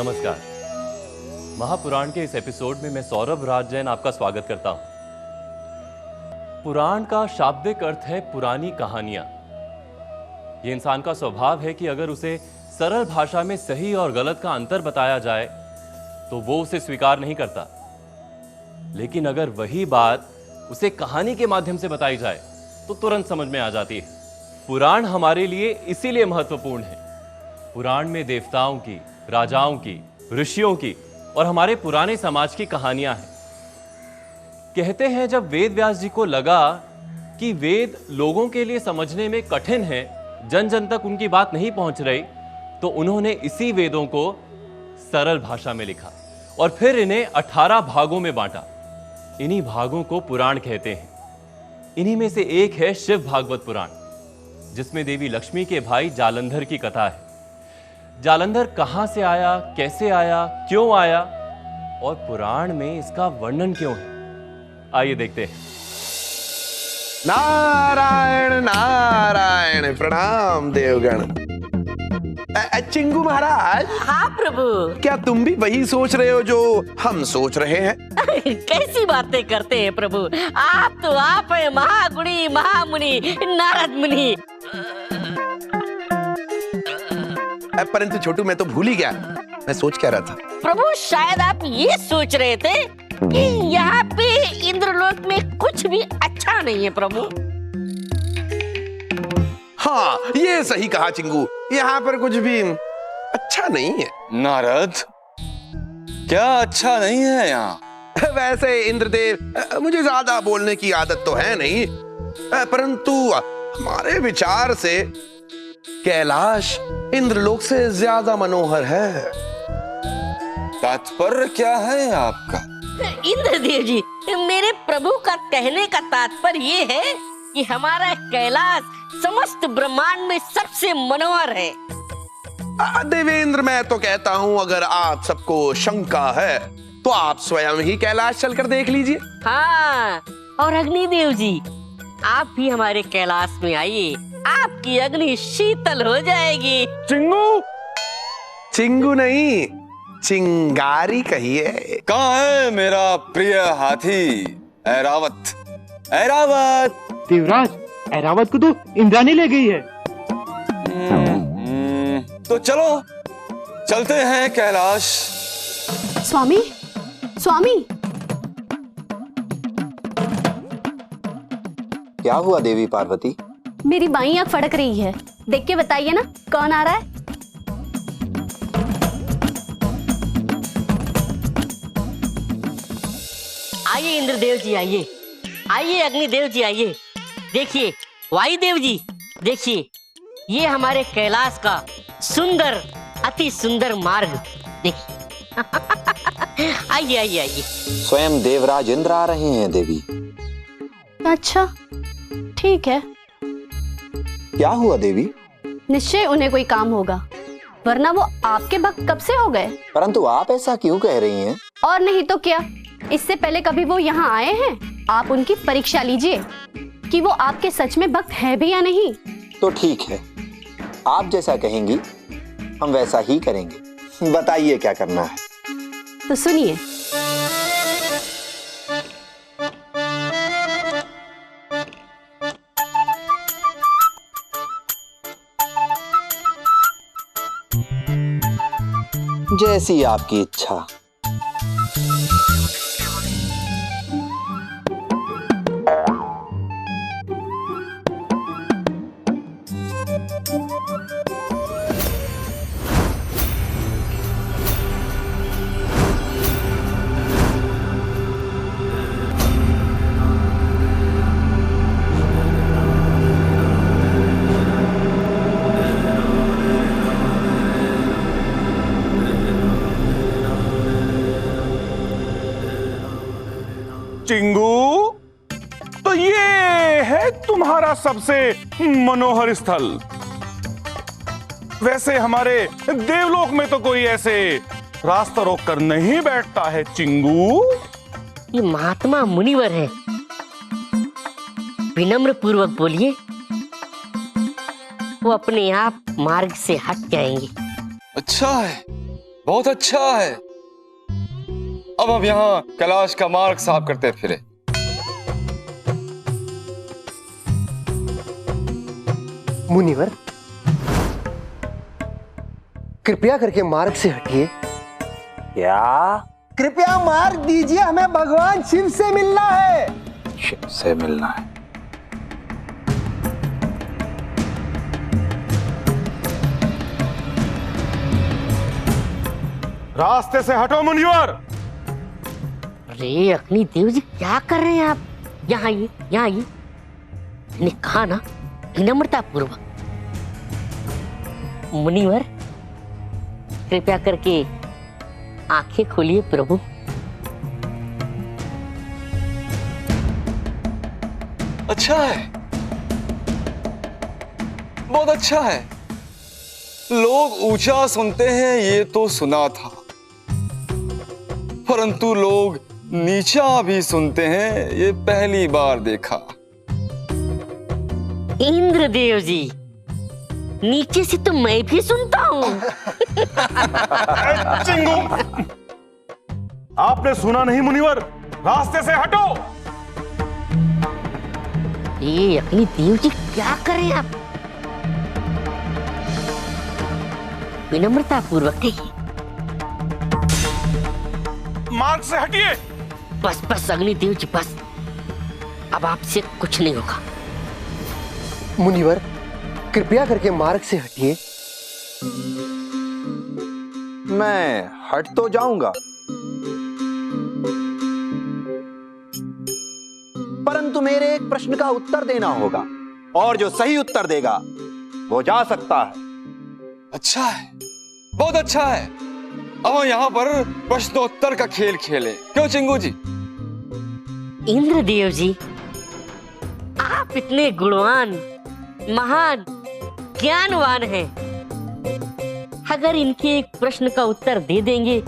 नमस्कार। महापुराण के इस एपिसोड में मैं सौरभ राज जैन आपका स्वागत करता हूं। पुराण का शाब्दिक अर्थ है पुरानी कहानियां। ये इंसान का स्वभाव है कि अगर उसे सरल भाषा में सही और गलत का अंतर बताया जाए तो वो उसे स्वीकार नहीं करता, लेकिन अगर वही बात उसे कहानी के माध्यम से बताई जाए तो तुरंत समझ में आ जाती है। पुराण हमारे लिए इसीलिए महत्वपूर्ण है। पुराण में देवताओं की, राजाओं की, ऋषियों की और हमारे पुराने समाज की कहानियां हैं। कहते हैं जब वेद व्यास जी को लगा कि वेद लोगों के लिए समझने में कठिन है, जन जन तक उनकी बात नहीं पहुंच रही, तो उन्होंने इसी वेदों को सरल भाषा में लिखा और फिर इन्हें 18 भागों में बांटा। इन्हीं भागों को पुराण कहते हैं। इन्हीं में से एक है शिव भागवत पुराण, जिसमें देवी लक्ष्मी के भाई जालंधर की कथा है। जालंधर कहां से आया, कैसे आया, क्यों आया और पुराण में इसका वर्णन क्यों है, आइए देखते हैं। नारायण नारायण, प्रणाम देवगण। चिंगू महाराज। हाँ प्रभु। क्या तुम भी वही सोच रहे हो जो हम सोच रहे हैं? कैसी बातें करते हैं प्रभु, आप है महागुणी महामुनि नारद मुनि। परंतु छोटू, मैं तो भूल ही गया, मैं सोच क्या रहा था। प्रभु शायद आप ये सोच रहे थे कि यहाँ पे इंद्रलोक में कुछ भी अच्छा नहीं है प्रभु। हाँ, ये सही कहा चिंगू, यहाँ पर कुछ भी अच्छा नहीं है। नारद, क्या अच्छा नहीं है यहाँ? वैसे इंद्रदेव, मुझे ज्यादा बोलने की आदत तो है नहीं, परंतु हमारे विचार से कैलाश इंद्रलोक से ज्यादा मनोहर है। तात्पर्य क्या है आपका? इंद्रदेव जी, मेरे प्रभु का कहने का तात्पर्य ये है कि हमारा कैलाश समस्त ब्रह्मांड में सबसे मनोहर है। देवेंद्र, मैं तो कहता हूँ अगर आप सबको शंका है तो आप स्वयं ही कैलाश चलकर देख लीजिए। हाँ, और अग्निदेव जी, आप भी हमारे कैलाश में आइए, आपकी अग्नि शीतल हो जाएगी। चिंगू, चिंगू नहीं, चिंगारी कहिए। कहाँ है मेरा प्रिय हाथी ऐरावत? ऐरावत! देवराज, ऐरावत को तो इंद्राणी ले गई है। तो चलो चलते हैं कैलाश। स्वामी, स्वामी। क्या हुआ देवी पार्वती? मेरी बाईं आंख फड़क रही है, देख के बताइए ना कौन आ रहा है। आइए इंद्रदेव जी, आइए आइए, अग्निदेव जी आइए। देखिए वायुदेव जी, देखिए ये हमारे कैलाश का सुंदर, अति सुंदर मार्ग देखिए। आइए आइए आइए। स्वयं देवराज इंद्र आ रहे हैं देवी। अच्छा, ठीक है। क्या हुआ देवी? निश्चय उन्हें कोई काम होगा, वरना वो आपके भक्त कब से हो गए। परंतु आप ऐसा क्यों कह रही हैं? और नहीं तो क्या, इससे पहले कभी वो यहाँ आए हैं? आप उनकी परीक्षा लीजिए कि वो आपके सच में भक्त है भी या नहीं। तो ठीक है, आप जैसा कहेंगी हम वैसा ही करेंगे। बताइए क्या करना है। तो सुनिए। जैसी आपकी इच्छा। चिंगू, तो ये है तुम्हारा सबसे मनोहर स्थल। वैसे हमारे देवलोक में तो कोई ऐसे रास्ता रोक कर नहीं बैठता है चिंगू। ये महात्मा मुनिवर है, विनम्र पूर्वक बोलिए, वो अपने आप मार्ग से हट जाएंगे। अच्छा है, बहुत अच्छा है। अब हम यहाँ कैलाश का मार्ग साफ करते फिरे। मुनिवर, कृपया करके मार्ग से हटिए। क्या? कृपया मार्ग दीजिए, हमें भगवान शिव से मिलना है। शिव से मिलना है? रास्ते से हटो मुनिवर। अरे अग्नि देव जी क्या कर रहे हैं आप? यहाँ आइए, यहाँ आइए। मैंने कहा ना, विनम्रता पूर्वक। मुनिवर, कृपया करके आंखें खोलिए प्रभु। अच्छा है, बहुत अच्छा है। लोग ऊंचा सुनते हैं ये तो सुना था, परंतु लोग नीचा भी सुनते हैं ये पहली बार देखा। इंद्रदेव जी, नीचे से तो मैं भी सुनता हूँ। चिंगू, आपने सुना नहीं मुनिवर, रास्ते से हटो। ये अग्नि देव जी क्या कर रहे हैं आप? विनम्रता पूर्वक कहिए। मार्ग से हटिए। बस बस अग्नि देव जी, बस। अब आपसे कुछ नहीं होगा। मुनिवर, कृपया करके मार्ग से हटिए। मैं हट तो जाऊंगा, परंतु मेरे एक प्रश्न का उत्तर देना होगा, और जो सही उत्तर देगा वो जा सकता है। अच्छा है, बहुत अच्छा है। अब हम यहाँ पर प्रश्नोत्तर का खेल खेलें, क्यों चिंगू जी? इंद्रदेव जी, आप इतने गुणवान, महान, ज्ञानवान हैं। अगर इनके एक प्रश्न का उत्तर दे देंगे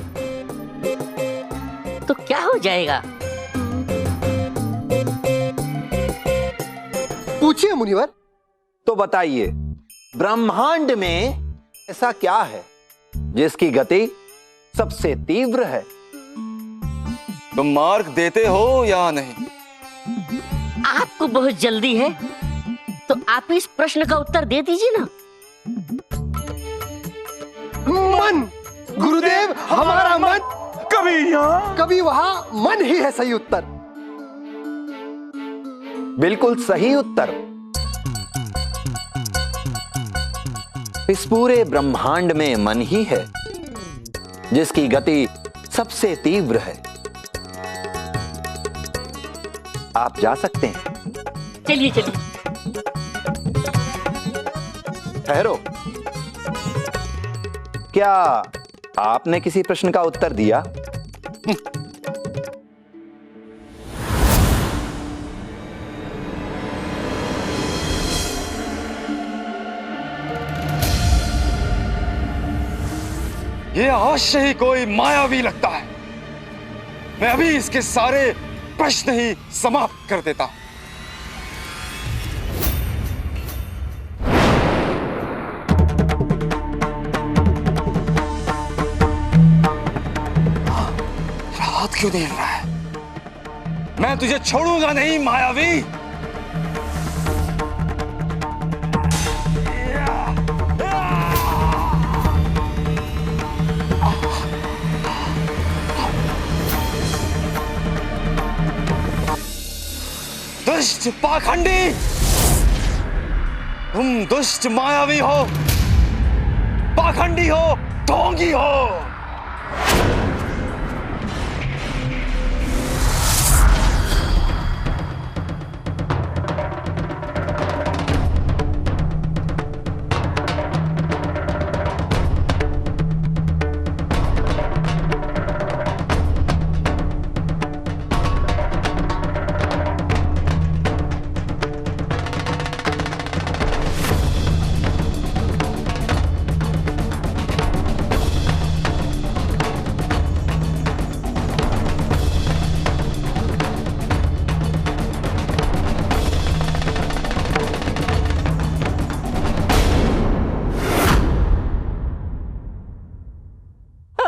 तो क्या हो जाएगा? पूछिए मुनिवर। तो बताइए, ब्रह्मांड में ऐसा क्या है जिसकी गति सबसे तीव्र है? तुम मार्ग देते हो या नहीं? आपको बहुत जल्दी है तो आप इस प्रश्न का उत्तर दे दीजिए ना। मन। गुरुदेव, हमारा मन कभी यहाँ कभी वहां, मन ही है सही उत्तर। बिल्कुल सही उत्तर। इस पूरे ब्रह्मांड में मन ही है जिसकी गति सबसे तीव्र है। आप जा सकते हैं। चलिए चलिए। ठहरो, क्या आपने किसी प्रश्न का उत्तर दिया? ये अवश्य ही कोई मायावी लगता है। मैं अभी इसके सारे प्रश्न ही समाप्त कर देता हूं। रात क्यों नहीं रहा है? मैं तुझे छोड़ूंगा नहीं मायावी। दुष्ट पाखंडी, तुम दुष्ट मायावी हो, पाखंडी हो, ढोंगी हो।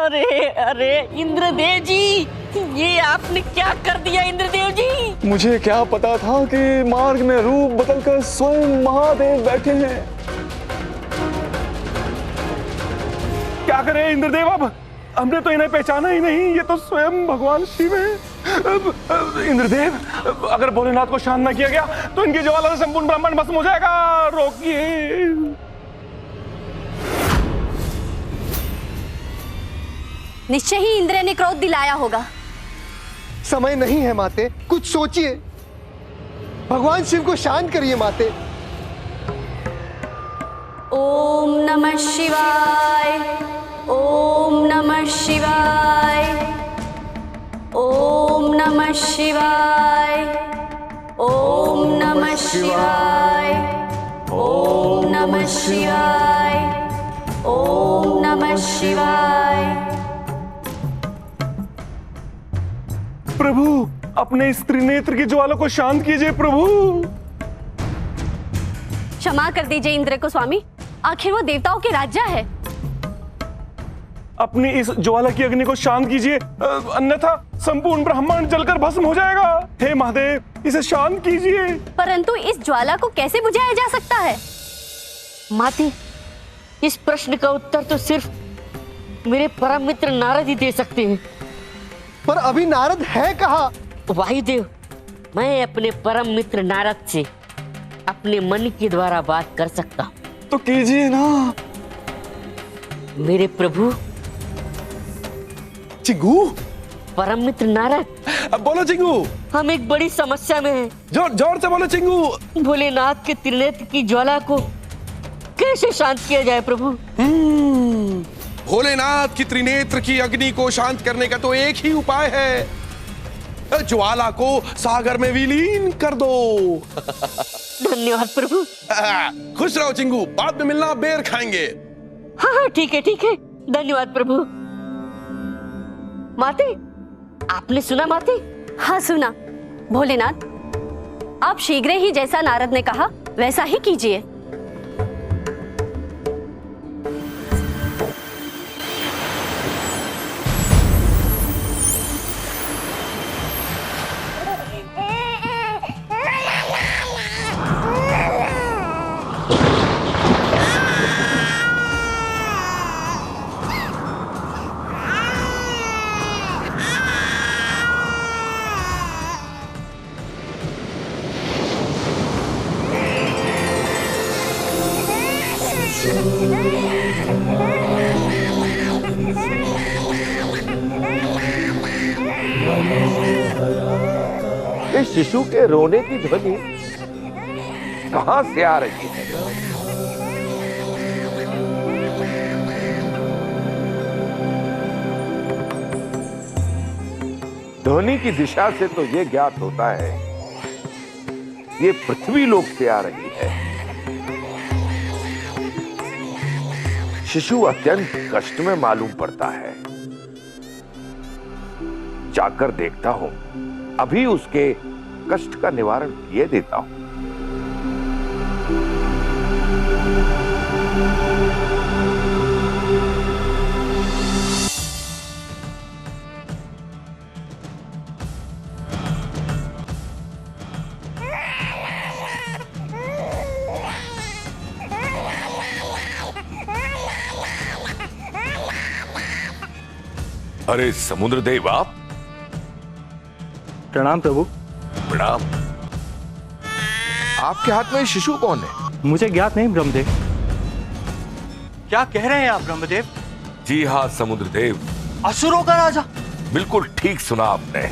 अरे अरे इंद्रदेव जी, ये आपने क्या कर दिया इंद्रदेव जी? मुझे क्या पता था कि मार्ग में रूप बदलकर स्वयं महादेव बैठे हैं। क्या करें इंद्रदेव, अब हमने तो इन्हें पहचाना ही नहीं, ये तो स्वयं भगवान शिव है। इंद्रदेव, अगर भोलेनाथ को शांत न किया गया तो इनकी ज्वाला से संपूर्ण ब्रह्मांड भस्म हो जाएगा। रोकिए। निश्चय ही इंद्र ने क्रोध दिलाया होगा। समय नहीं है माते, कुछ सोचिए। भगवान शिव को शांत करिए माते। ओम नमः शिवाय, ओम नमः शिवाय, ओम नमः शिवाय, ओम नमः शिवाय, ओम नमः शिवाय, ओम नमः शिवाय। प्रभु, अपने इस त्रिनेत्र की ज्वाला को शांत कीजिए प्रभु। क्षमा कर दीजिए इंद्र को स्वामी, आखिर वो देवताओं के राजा है। अपनी इस ज्वाला की अग्नि को शांत कीजिए, अन्यथा संपूर्ण ब्रह्मांड जलकर भस्म हो जाएगा। हे महादेव, इसे शांत कीजिए। परंतु इस ज्वाला को कैसे बुझाया जा सकता है? माते, इस प्रश्न का उत्तर तो सिर्फ मेरे परम मित्र नारद ही दे सकते हैं। पर अभी नारद है कहाँ? वायुदेव, मैं अपने परम मित्र नारद से अपने मन के द्वारा बात कर सकता हूँ। तो कीजिए ना। मेरे प्रभु चिंगू, परम मित्र नारद, अब बोलो चिंगू। हम एक बड़ी समस्या में हैं। जोर जोर से बोलो चिंगू। भोलेनाथ के त्रिनेत्र की ज्वाला को कैसे शांत किया जाए प्रभु? भोलेनाथ की त्रिनेत्र की अग्नि को शांत करने का तो एक ही उपाय है, ज्वाला को सागर में विलीन कर दो। धन्यवाद प्रभु। खुश रहो चिंगू, बाद में मिलना, बेर खाएंगे। हाँ हाँ ठीक है ठीक है, धन्यवाद प्रभु। माते, आपने सुना माते? हाँ सुना। भोलेनाथ, आप शीघ्र ही जैसा नारद ने कहा वैसा ही कीजिए। इस शिशु के रोने की ध्वनि कहां से आ रही है? ध्वनि की दिशा से तो यह ज्ञात होता है ये पृथ्वी लोक से आ रही है। शिशु अत्यंत कष्ट में मालूम पड़ता है। जाकर देखता हूं, अभी उसके कष्ट का निवारण किए देता हूं। अरे समुद्र देव, आप? प्रणाम प्रभु। प्रणाम। आपके हाथ में शिशु कौन है? मुझे ज्ञात नहीं ब्रह्मदेव। क्या कह रहे हैं आप ब्रह्मदेव? जी हाँ समुद्र देव, असुरों का राजा। बिल्कुल ठीक सुना आपने।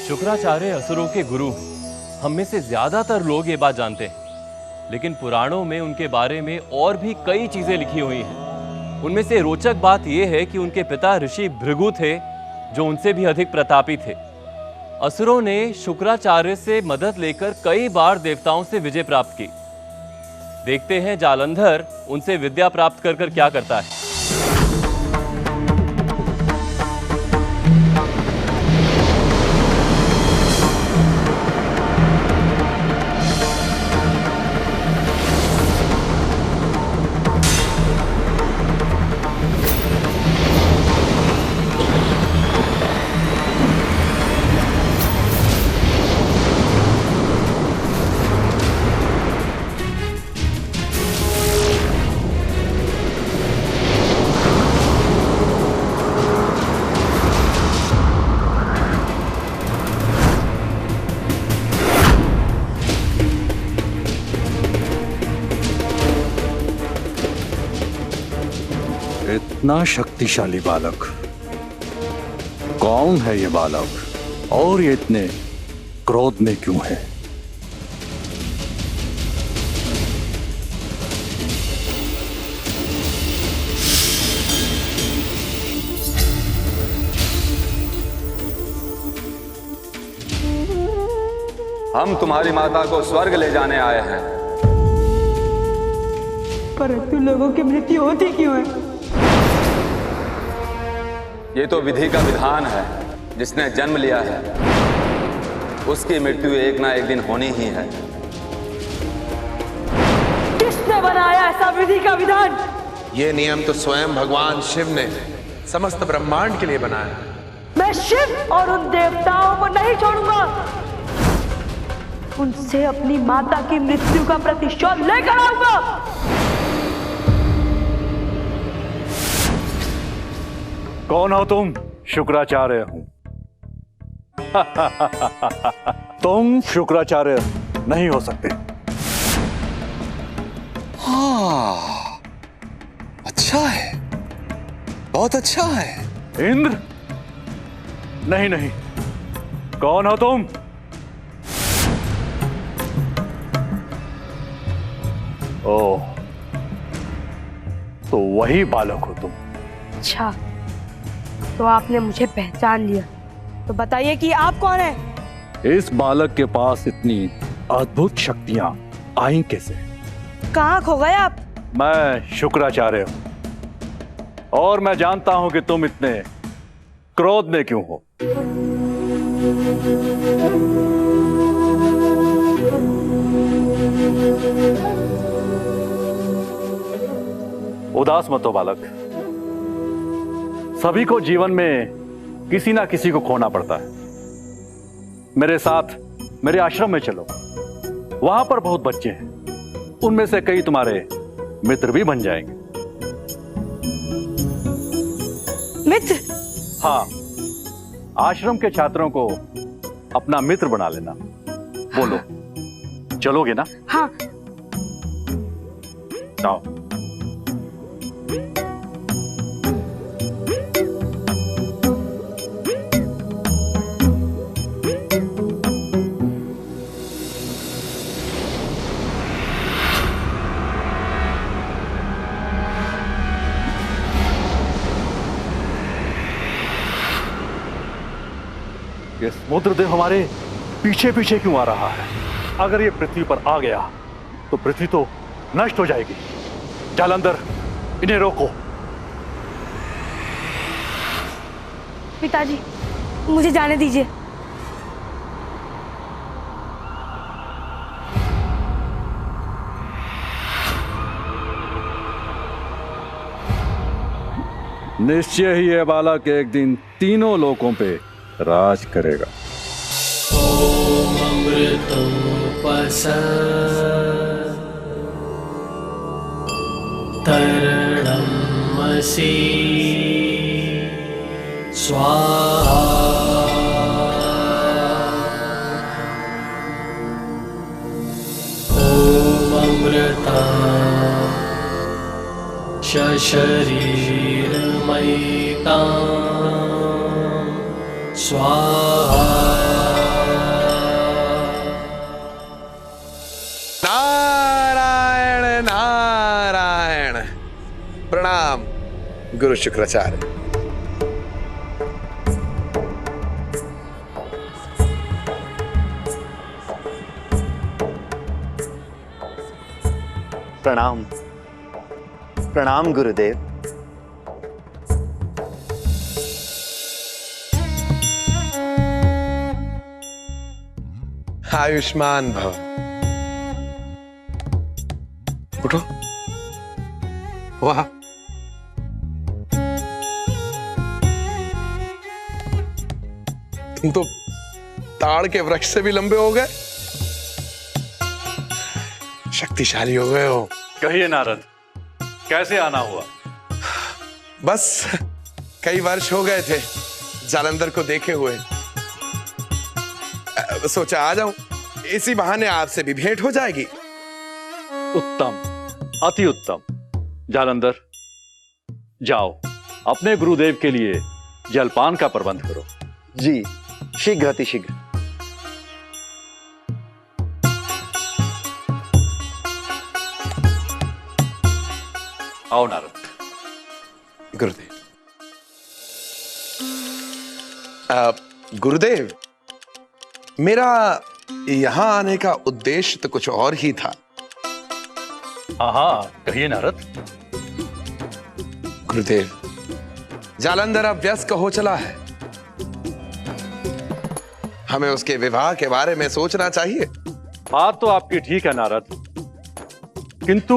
शुक्राचार्य असुरों के गुरु। हम में से ज्यादातर लोग ये बात जानते हैं, लेकिन पुराणों में उनके बारे में और भी कई चीजें लिखी हुई हैं। उनमें से रोचक बात यह है कि उनके पिता ऋषि भृगु थे, जो उनसे भी अधिक प्रतापी थे। असुरों ने शुक्राचार्य से मदद लेकर कई बार देवताओं से विजय प्राप्त की। देखते हैं जालंधर उनसे विद्या प्राप्त कर क्या करता है। इतना शक्तिशाली बालक, कौन है ये बालक और ये इतने क्रोध में क्यों है? हम तुम्हारी माता को स्वर्ग ले जाने आए हैं। परंतु लोगों की मृत्यु होती क्यों है? ये तो विधि का विधान है। जिसने जन्म लिया है उसकी मृत्यु एक ना एक दिन होनी ही है। किसने बनाया ऐसा विधि का विधान? ये नियम तो स्वयं भगवान शिव ने समस्त ब्रह्मांड के लिए बनाया। मैं शिव और उन देवताओं को नहीं छोड़ूंगा। उनसे अपनी माता की मृत्यु का प्रतिशोध लेकर आऊंगा। कौन हो तुम? शुक्राचार्य हूं। तुम शुक्राचार्य नहीं हो सकते। हाँ, अच्छा है, बहुत अच्छा है। इंद्र? नहीं नहीं, कौन हो तुम? ओह, तो वही बालक हो तुम। अच्छा, तो आपने मुझे पहचान लिया। तो बताइए कि आप कौन हैं? इस बालक के पास इतनी अद्भुत शक्तियां आई कैसे? कहाँ खो गए आप? मैं शुक्राचार्य हूं और मैं जानता हूं कि तुम इतने क्रोध में क्यों हो। उदास मत हो बालक। सभी को जीवन में किसी ना किसी को खोना पड़ता है। मेरे साथ मेरे आश्रम में चलो, वहां पर बहुत बच्चे हैं। उनमें से कई तुम्हारे मित्र भी बन जाएंगे। मित्र? हाँ, आश्रम के छात्रों को अपना मित्र बना लेना। बोलो, चलोगे ना? हाँ। आओ। ये समुद्रदेव हमारे पीछे पीछे क्यों आ रहा है? अगर ये पृथ्वी पर आ गया तो पृथ्वी तो नष्ट हो जाएगी। जालंधर, इन्हें रोको। पिताजी, मुझे जाने दीजिए। निश्चय ही यह बालक एक दिन तीनों लोकों पे राज करेगा। ओम अमृतोपसर् तरणमसि स्वाहा। ओम अमृता शरीरमयिता स्वाहा। नारायण नारायण। प्रणाम गुरु शुक्राचार्य। प्रणाम प्रणाम गुरुदेव। आयुष्मान भव। उठो। वाह, तुम तो ताड़ के वृक्ष से भी लंबे हो गए, शक्तिशाली हो गए हो। कहिए नारद, कैसे आना हुआ? बस कई वर्ष हो गए थे जालंधर को देखे हुए, सोचा आ जाऊं, इसी बहाने आपसे भी भेंट हो जाएगी। उत्तम, अति उत्तम। जालंधर, जाओ अपने गुरुदेव के लिए जलपान का प्रबंध करो। जी, शीघ्र अतिशीघ्र। आओ नारद। गुरुदेव। गुरुदेव, मेरा यहां आने का उद्देश्य तो कुछ और ही था। हाँ, कहिए नारद। गुरुदेव, जालंधर अब व्यस्क हो चला है। हमें उसके विवाह के बारे में सोचना चाहिए। बात तो आपकी ठीक है नारद, किंतु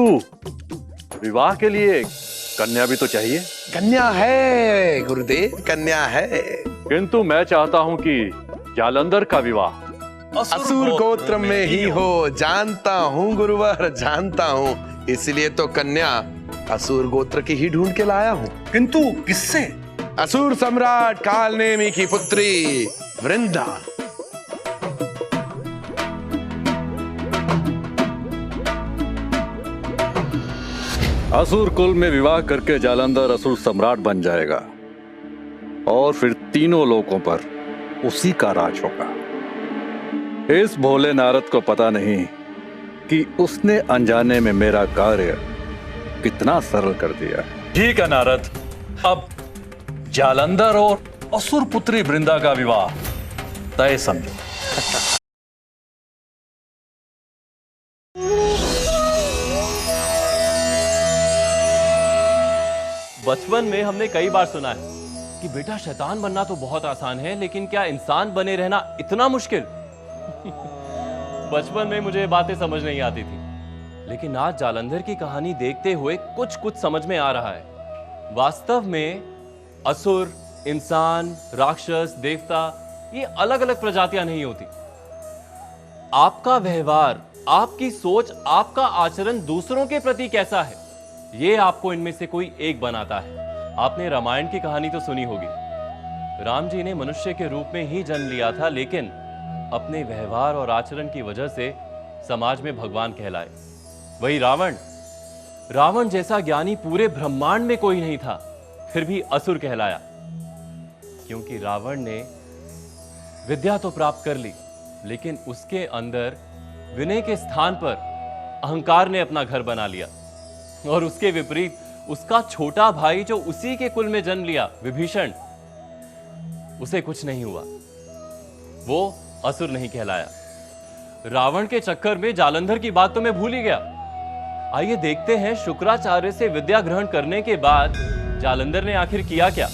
विवाह के लिए कन्या भी तो चाहिए। कन्या है गुरुदेव, कन्या है, किंतु मैं चाहता हूं कि जालंधर का विवाह असुर गोत्र में ही हो। जानता हूं गुरुवर, जानता हूं, इसलिए तो कन्या असुर गोत्र की ही ढूंढ के लाया हूं। किंतु किससे? असुर सम्राट कालनेमी की पुत्री वृंदा। असुर कुल में विवाह करके जालंधर असुर सम्राट बन जाएगा और फिर तीनों लोकों पर उसी का राज होगा। इस भोले नारद को पता नहीं कि उसने अनजाने में मेरा कार्य कितना सरल कर दिया। ठीक है नारद, अब जालंधर और असुर पुत्री वृंदा का विवाह तय समझो। बचपन में हमने कई बार सुना है कि बेटा शैतान बनना तो बहुत आसान है, लेकिन क्या इंसान बने रहना इतना मुश्किल? बचपन में मुझे बातें समझ नहीं आती थी, लेकिन आज जालंधर की कहानी देखते हुए कुछ समझ में आ रहा है। वास्तव में असुर, इंसान, राक्षस, देवता, ये अलग अलग प्रजातियां नहीं होती। आपका व्यवहार, आपकी सोच, आपका आचरण दूसरों के प्रति कैसा है, ये आपको इनमें से कोई एक बनाता है। आपने रामायण की कहानी तो सुनी होगी। राम जी ने मनुष्य के रूप में ही जन्म लिया था, लेकिन अपने व्यवहार और आचरण की वजह से समाज में भगवान कहलाए। वही रावण जैसा ज्ञानी पूरे ब्रह्मांड में कोई नहीं था, फिर भी असुर कहलाया, क्योंकि रावण ने विद्या तो प्राप्त कर ली, लेकिन उसके अंदर विनय के स्थान पर अहंकार ने अपना घर बना लिया। और उसके विपरीत उसका छोटा भाई जो उसी के कुल में जन्म लिया, विभीषण, उसे कुछ नहीं हुआ, वो असुर नहीं कहलाया। रावण के चक्कर में जालंधर की बात तो मैं भूल ही गया। आइए देखते हैं शुक्राचार्य से विद्या ग्रहण करने के बाद जालंधर ने आखिर किया क्या।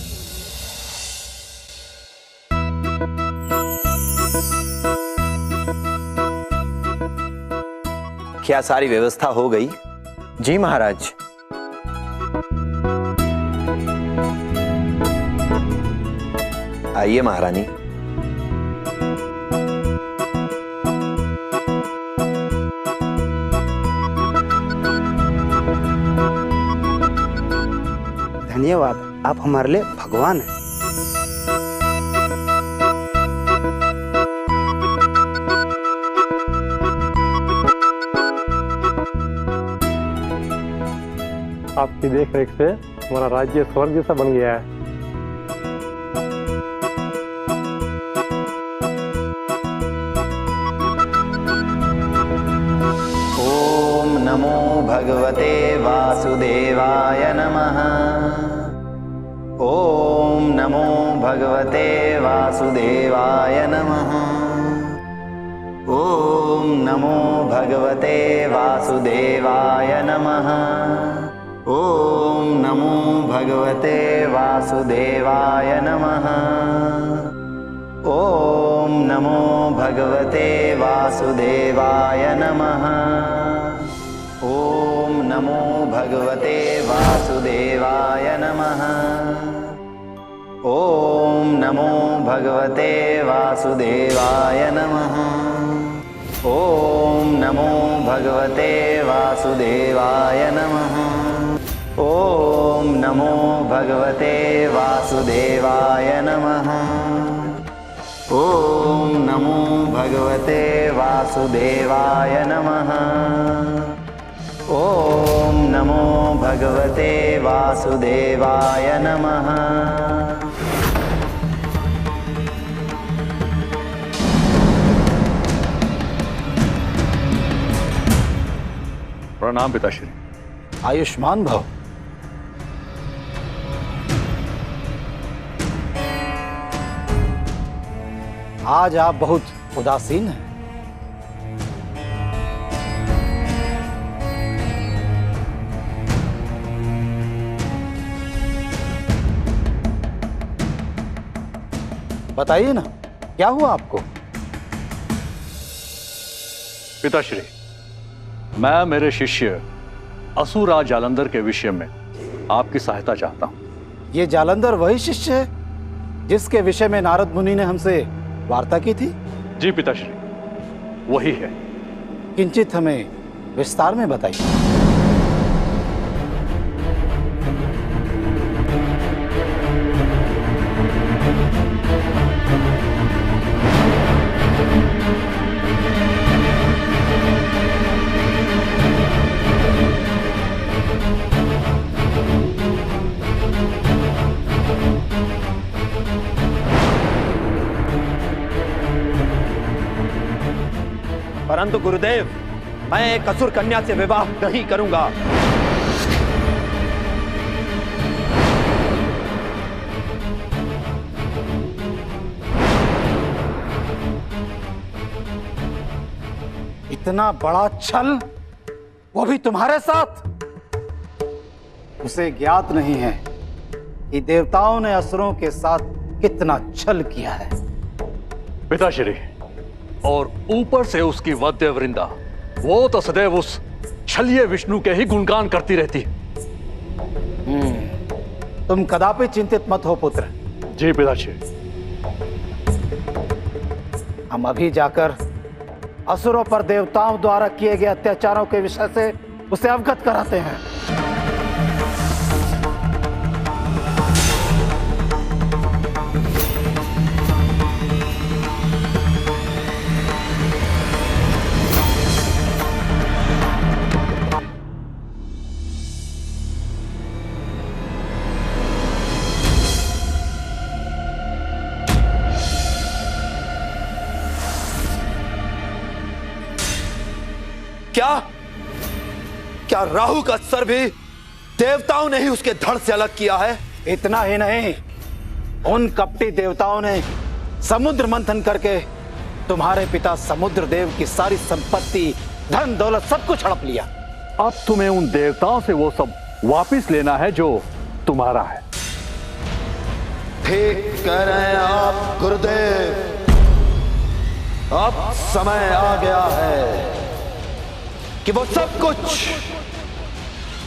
क्या सारी व्यवस्था हो गई? जी महाराज। आइए महारानी। धन्यवाद, आप हमारे लिए भगवान हैं। आपकी देखरेख से हमारा राज्य स्वर्ग जैसा बन गया है। ओम नमो भगवते वासुदेवाय नमः। ओम नमो भगवते वासुदेवाय नमः। ओम नमो भगवते वासुदेवाय नमः। ओम नमो भगवते वासुदेवाय नमः। ओम नमो भगवते वासुदेवाय नमः। ओम नमो भगवते वासुदेवाय नमः। ओम नमो भगवते वासुदेवाय नमः। ओम नमो भगवते वासुदेवाय नमः। ओम नमो भगवते वासुदेवाय नमः। ओम नमो भगवते वासुदेवाय नमः। ओम नमो भगवते वासुदेवाय नमः। प्रणाम पिताश्री। आयुष्मान भव। आज आप बहुत उदासीन हैं। बताइए ना, क्या हुआ आपको? पिताश्री, मैं मेरे शिष्य असुरराज जालंधर के विषय में आपकी सहायता चाहता हूं। ये जालंधर वही शिष्य है जिसके विषय में नारद मुनि ने हमसे वार्ता की थी? जी पिताश्री, वही है। किंचित हमें विस्तार में बताइए। परंतु गुरुदेव, मैं एक असुर कन्या से विवाह नहीं करूंगा। इतना बड़ा छल, वो भी तुम्हारे साथ? उसे ज्ञात नहीं है कि देवताओं ने असुरों के साथ कितना छल किया है। पिताश्री, और ऊपर से उसकी वाद्य वृंदा, वो तो सदैव उस छलिए विष्णु के ही गुणगान करती रहती। तुम कदापि चिंतित मत हो पुत्र। जी पिताश्री। हम अभी जाकर असुरों पर देवताओं द्वारा किए गए अत्याचारों के विषय से उसे अवगत कराते हैं। क्या राहु का सर भी देवताओं ने ही उसके धड़ से अलग किया है? इतना ही नहीं, उन कपटी देवताओं ने समुद्र मंथन करके तुम्हारे पिता समुद्र देव की सारी संपत्ति, धन दौलत सब कुछ हड़प लिया। अब तुम्हें उन देवताओं से वो सब वापिस लेना है जो तुम्हारा है। ठीक कह रहे हैं आप गुरुदेव। अब समय आ गया है कि वो सब कुछ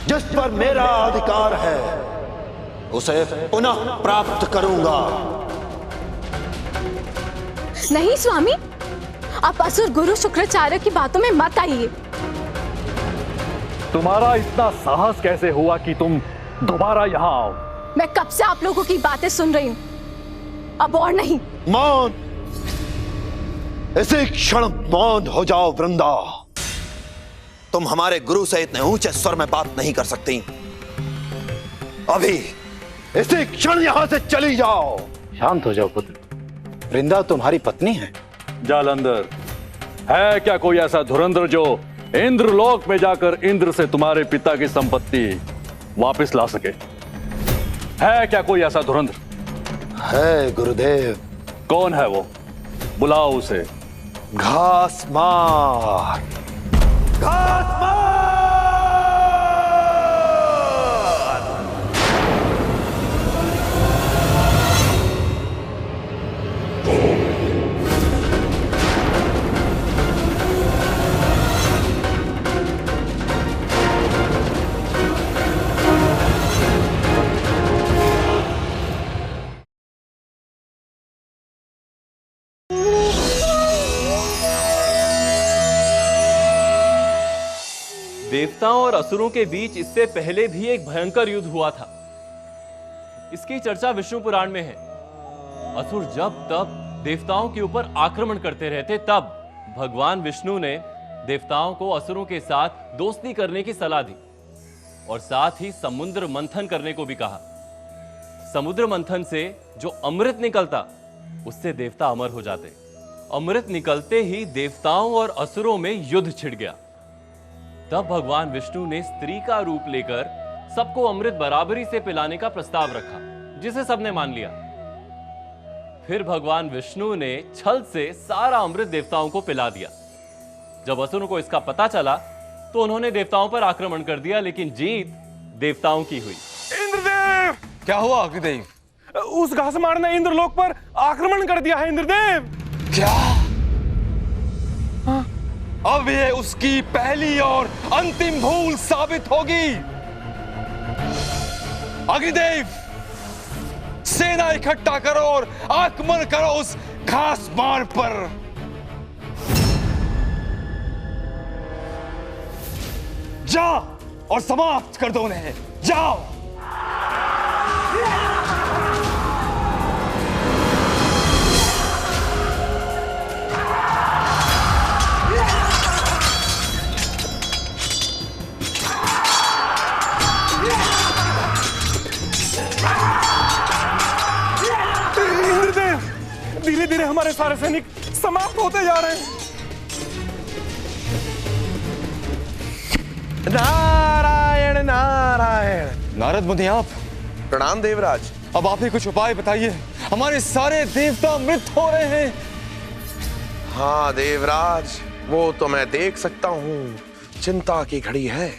जिस पर मेरा अधिकार है उसे पुनः प्राप्त करूंगा। नहीं स्वामी, आप असुर गुरु शुक्राचार्य की बातों में मत आइए। तुम्हारा इतना साहस कैसे हुआ कि तुम दोबारा यहाँ आओ? मैं कब से आप लोगों की बातें सुन रही हूँ, अब और नहीं। मौन, इसी क्षण मौन हो जाओ वृंदा। तुम हमारे गुरु से इतने ऊंचे स्वर में बात नहीं कर सकती। अभी इसी क्षण यहां से चली जाओ। शांत हो जाओ पुत्र। वृंदा तुम्हारी पत्नी है। जालंधर, है क्या कोई ऐसा धुरंधर जो इंद्रलोक में जाकर इंद्र से तुम्हारे पिता की संपत्ति वापस ला सके? है क्या कोई ऐसा धुरंधर? है गुरुदेव। कौन है वो? बुलाओ उसे। घास मार, घास मार। देवताओं और असुरों के बीच इससे पहले भी एक भयंकर युद्ध हुआ था। इसकी चर्चा विष्णु पुराण में है। असुर जब तब देवताओं के ऊपर आक्रमण करते रहते, तब भगवान विष्णु ने देवताओं को असुरों के साथ दोस्ती करने की सलाह दी और साथ ही समुद्र मंथन करने को भी कहा। समुद्र मंथन से जो अमृत निकलता उससे देवता अमर हो जाते। अमृत निकलते ही देवताओं और असुरों में युद्ध छिड़ गया। तब भगवान विष्णु ने स्त्री का रूप लेकर सबको अमृत बराबरी से पिलाने का प्रस्ताव रखा, जिसे सबने मान लिया। फिर भगवान विष्णु ने छल से सारा अमृत देवताओं को पिला दिया। जब असुरों को इसका पता चला तो उन्होंने देवताओं पर आक्रमण कर दिया, लेकिन जीत देवताओं की हुई। इंद्रदेव! क्या हुआ अग्निदेव? उस घासमार ने इंद्रलोक पर आक्रमण कर दिया है इंद्रदेव। क्या? अब ये उसकी पहली और अंतिम भूल साबित होगी। अग्निदेव, सेना इकट्ठा करो और आक्रमण करो उस घासमार पर। जाओ और समाप्त कर दो उन्हें। जाओ। धीरे धीरे हमारे सारे सैनिक समाप्त होते जा रहे हैं। नारायण नारायण। नारद मुनि, आप? प्रणाम देवराज। अब आप ही कुछ उपाय बताइए, हमारे सारे देवता मृत हो रहे हैं। हाँ देवराज, वो तो मैं देख सकता हूं। चिंता की घड़ी है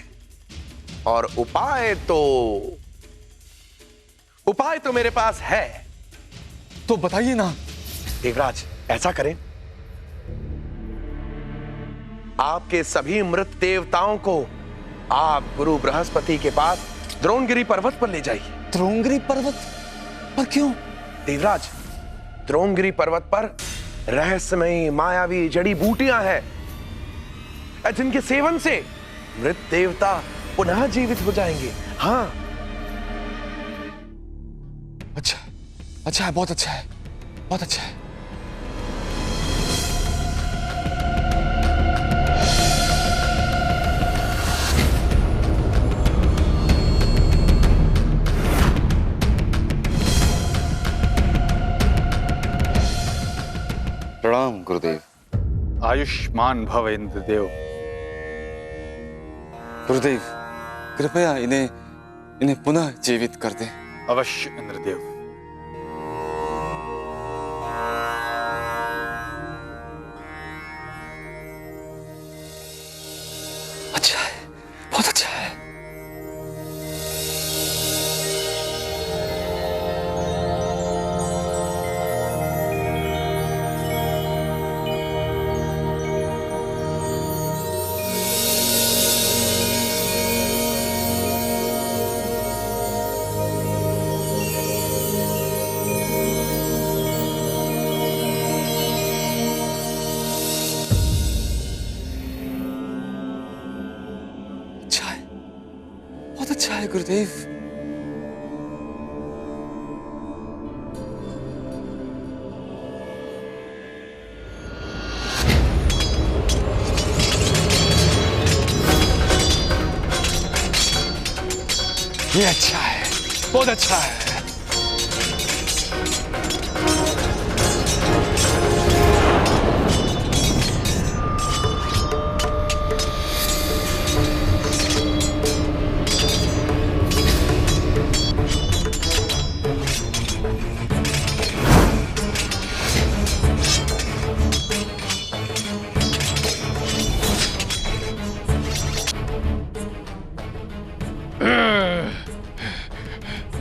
और उपाय तो मेरे पास है। तो बताइए ना। देवराज, ऐसा करें, आपके सभी मृत देवताओं को आप गुरु बृहस्पति के पास द्रोणगिरी पर्वत पर ले जाइए। द्रोणगिरी पर्वत पर क्यों? देवराज, द्रोणगिरी पर्वत पर रहस्यमयी मायावी जड़ी बूटियां हैं, जिनके सेवन से मृत देवता पुनः जीवित हो जाएंगे। हाँ। अच्छा है, बहुत अच्छा है, बहुत अच्छा है। प्रणाम गुरुदेव। आयुष्मान भव इंद्रदेव। गुरुदेव, कृपया इन्हें पुनः जीवित कर दें। अवश्य इंद्रदेव। अच्छा है, बहुत अच्छा है। बहुत अच्छा है गुरुदेव। ये अच्छा है, बहुत अच्छा है।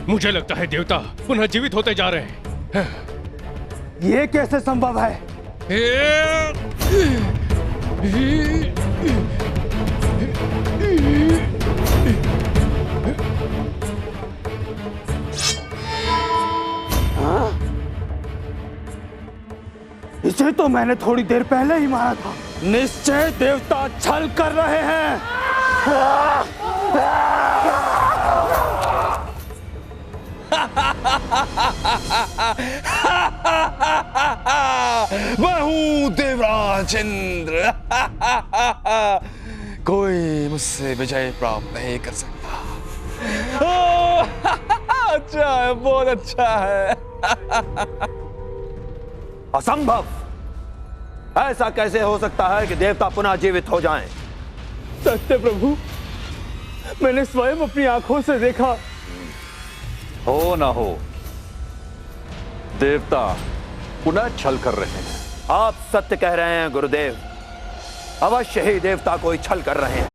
मुझे लगता है देवता पुनः जीवित होते जा रहे हैं। ये कैसे संभव है? इसे तो मैंने थोड़ी देर पहले ही मारा था। निश्चय देवता छल कर रहे हैं। मैं हूं देवराज इंद्र। कोई मुझसे विजय प्राप्त नहीं कर सकता। अच्छा है, बहुत अच्छा है। असंभव! ऐसा कैसे हो सकता है कि देवता पुनः जीवित हो जाएं? सत्य प्रभु, मैंने स्वयं अपनी आंखों से देखा। हो ना हो, देवता पुनः छल कर रहे हैं। आप सत्य कह रहे हैं गुरुदेव, अवश्य ही देवता कोई छल कर रहे हैं।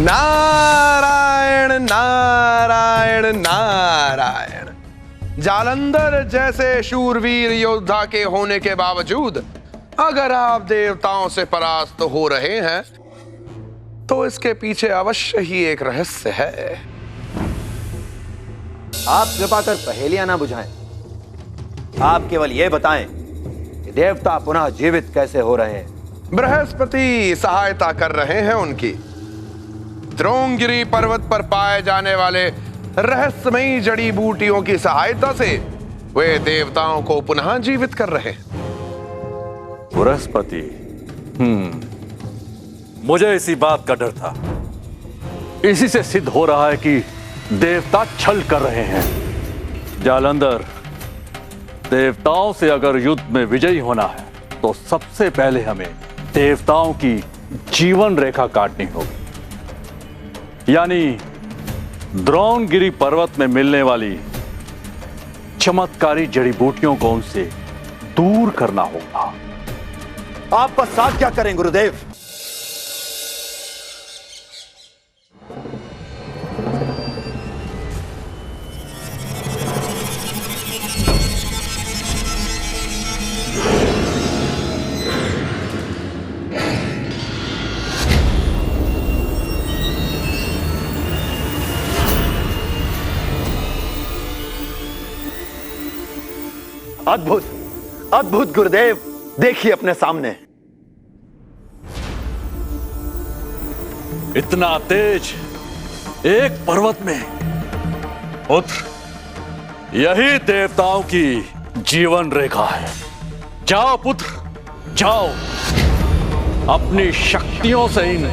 नारायण नारायण नारायण। जालंधर जैसे शूरवीर योद्धा के होने के बावजूद अगर आप देवताओं से परास्त हो रहे हैं तो इसके पीछे अवश्य ही एक रहस्य है। आप कृपा कर पहेलियां ना बुझाएं। आप केवल यह बताएं कि देवता पुनः जीवित कैसे हो रहे हैं। बृहस्पति सहायता कर रहे हैं उनकी। द्रोणगिरी पर्वत पर पाए जाने वाले रहस्यमयी जड़ी बूटियों की सहायता से वे देवताओं को पुनः जीवित कर रहे हैं। बृहस्पति, मुझे इसी बात का डर था। इसी से सिद्ध हो रहा है कि देवता छल कर रहे हैं। जालंधर, देवताओं से अगर युद्ध में विजयी होना है तो सबसे पहले हमें देवताओं की जीवन रेखा काटनी होगी, यानी द्रोणगिरी पर्वत में मिलने वाली चमत्कारी जड़ी बूटियों को उनसे दूर करना होगा। आप पश्चात क्या करें गुरुदेव? अद्भुत, अद्भुत गुरुदेव, देखिए अपने सामने। इतना तेज एक पर्वत में। पुत्र, यही देवताओं की जीवन रेखा है। जाओ पुत्र, जाओ, अपनी शक्तियों से इन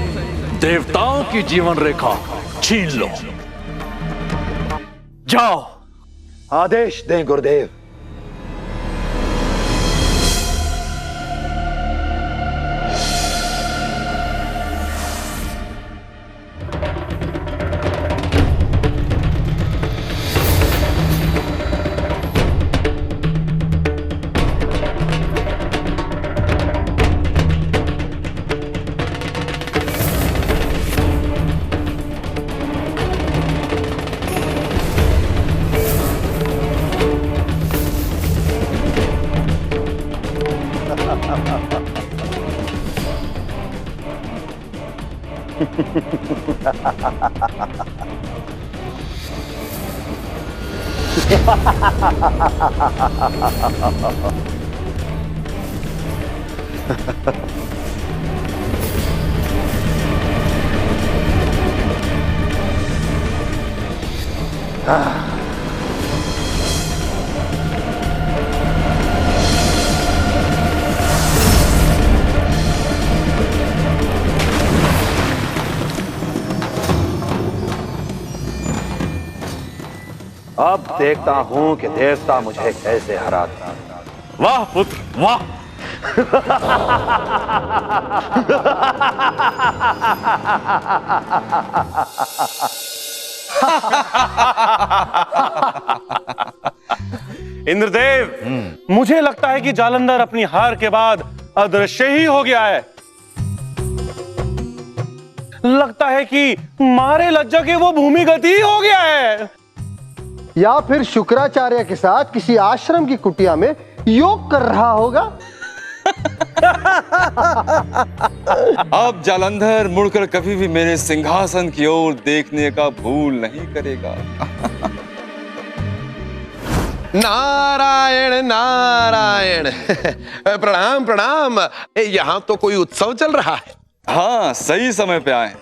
देवताओं की जीवन रेखा छीन लो। जाओ। आदेश दें गुरुदेव। अब देखता हूं कि देवता मुझे कैसे हराते हैं। वाह पुत्र, वाह। इंद्रदेव, मुझे लगता है कि जालंधर अपनी हार के बाद अदृश्य ही हो गया है। लगता है कि मारे लज्जा के वो भूमिगत ही हो गया है, या फिर शुक्राचार्य के साथ किसी आश्रम की कुटिया में योग कर रहा होगा। अब जालंधर मुड़कर कभी भी मेरे सिंहासन की ओर देखने का भूल नहीं करेगा। नारायण नारायण। प्रणाम प्रणाम। यहाँ तो कोई उत्सव चल रहा है। हाँ, सही समय पे आए।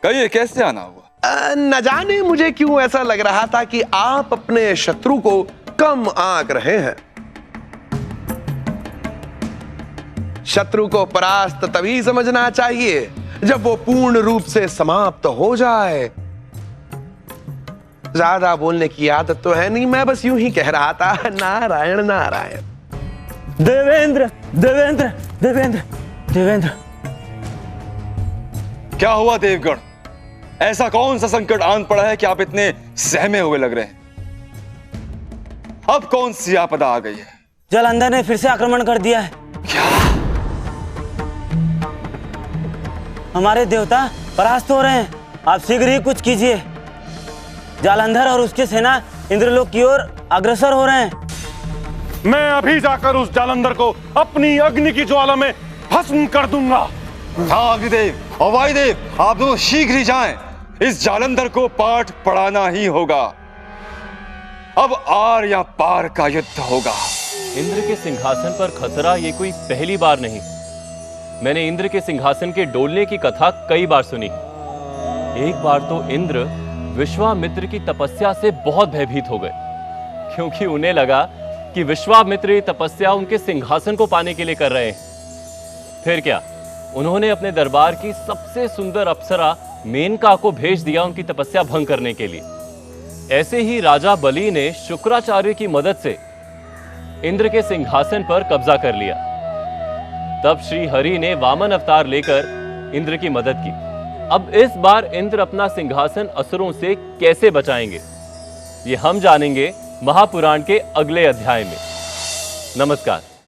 कहिए, कैसे आना हुआ? न जाने मुझे क्यों ऐसा लग रहा था कि आप अपने शत्रु को कम आंक रहे हैं। शत्रु को परास्त तभी समझना चाहिए जब वो पूर्ण रूप से समाप्त हो जाए। ज्यादा बोलने की आदत तो है नहीं, मैं बस यूं ही कह रहा था। नारायण नारायण। देवेंद्र देवेंद्र देवेंद्र देवेंद्र। क्या हुआ देवगण? ऐसा कौन सा संकट आन पड़ा है कि आप इतने सहमे हुए लग रहे हैं? अब कौन सी आपदा आ गई है? जालंधर ने फिर से आक्रमण कर दिया है। क्या? हमारे देवता परास्त हो रहे हैं। आप शीघ्र ही कुछ कीजिए। जालंधर और उसकी सेना इंद्रलोक की ओर अग्रसर हो रहे हैं। मैं अभी जाकर उस जालंधर को अपनी अग्नि की ज्वाला में भस्म कर दूंगा। हाँ अग्निदेव और वायुदेव, आप दोनों शीघ्र ही जाएं। इस जालंधर को पाठ पढ़ाना ही होगा। अब आर या पार का युद्ध होगा। इंद्र के सिंहासन पर खतरा ये कोई पहली बार नहीं। मैंने इंद्र के सिंहासन के डोलने की कथा कई बार सुनी। एक बार तो इंद्र विश्वामित्र की तपस्या से बहुत भयभीत हो गए, क्योंकि उन्हें लगा कि विश्वामित्र ये तपस्या उनके सिंहासन को पाने के लिए कर रहे हैं। फिर क्या, उन्होंने अपने दरबार की सबसे सुंदर अप्सरा मेनका को भेज दिया उनकी तपस्या भंग करने के लिए। ऐसे ही राजा बलि ने शुक्राचार्य की मदद से इंद्र के सिंहासन पर कब्जा कर लिया। तब श्री हरि ने वामन अवतार लेकर इंद्र की मदद की। अब इस बार इंद्र अपना सिंहासन असुरों से कैसे बचाएंगे, ये हम जानेंगे महापुराण के अगले अध्याय में। नमस्कार।